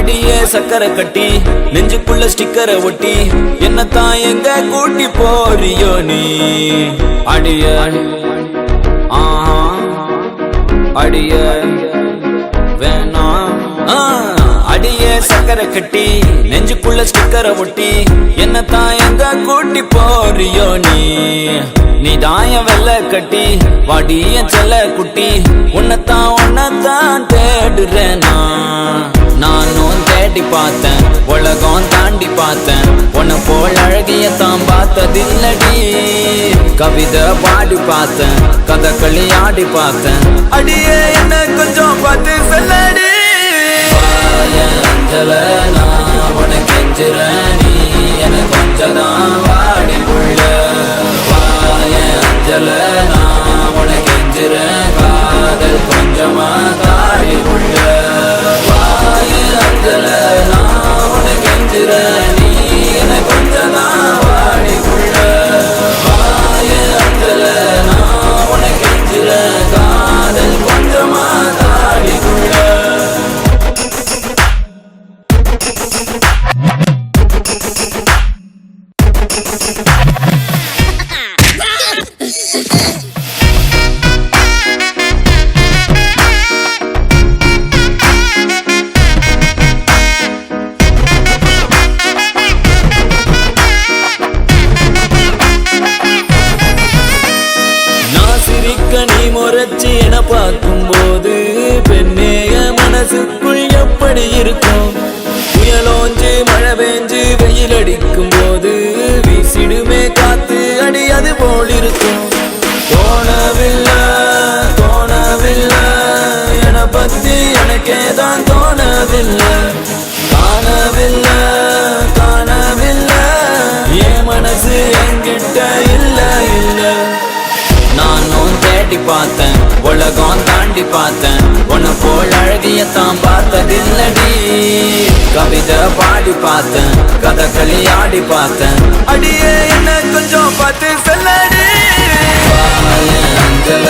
அடியே சக்கரை கட்டி நெஞ்சுக்குள்ள ஸ்டிக்கரை ஒட்டி என்னத்தான் எங்க கூட்டி போறியோ நீ அடிய அடிய வேணாம் அடியே சக்கரை கட்டி நெஞ்சுக்குள்ள ஸ்டிக்கரை ஒட்டி என்னத்தான் எங்க கூட்டி போறியோ நீ தாய வெள்ள கட்டி வாடிய செல்ல குட்டி உன்னத்தான் தேடுறேன் நானும் தேடி பார்த்தேன் உலகம் தாண்டி பார்த்தேன் உன்னை போல் அழகியத்தான் பார்த்ததில்லடி கவிதை பாடி பார்த்தேன் கதகளி ஆடி பார்த்தேன் அடியே என்ன கொஞ்சம் பார்த்து சொல்லடி அஞ்சல நான் உனக்கு கெஞ்சுறேன் நீ எனக்கு கொஞ்சம் தான் வாடி உள்ள அஞ்சல நான் உனக்கு கெஞ்சுறேன் காதல் கொஞ்சமா தாடி உள்ள அஞ்சல நான் உனக்கு கெஞ்சுறேன் நீ எனக்கு கொஞ்சம் தான் வாடி உள்ள அஞ்சல நான் உனக்கு கெஞ்சுறேன் காதல் கொஞ்சமா தாடி உள்ள நீ முறைச்சி என பார்க்கும் போது பெண்ணேய மனசுக்குள் எப்படி இருக்கும் புயலோஞ்சு மழை பெஞ்சு வெயில் அடிக்கும் போது வீசிடுமே காத்து அடி அது போல் இருக்கும் தோணவில்லை என பத்தி எனக்கேதான் தோணவில்லை காணவில்லை என் மனசு என்கிட்ட இல்ல நானும் தேடி பார்த்தேன் உலகம் தாண்டி பார்த்தேன் உன்னை போல் அழகியத்தான் பார்த்ததில்லடி கவிதை பாடி பார்த்தேன் கதகளி ஆடி பார்த்தேன் அடியே என்ன கொஞ்சம் பார்த்து சொல்லடி அஞ்சல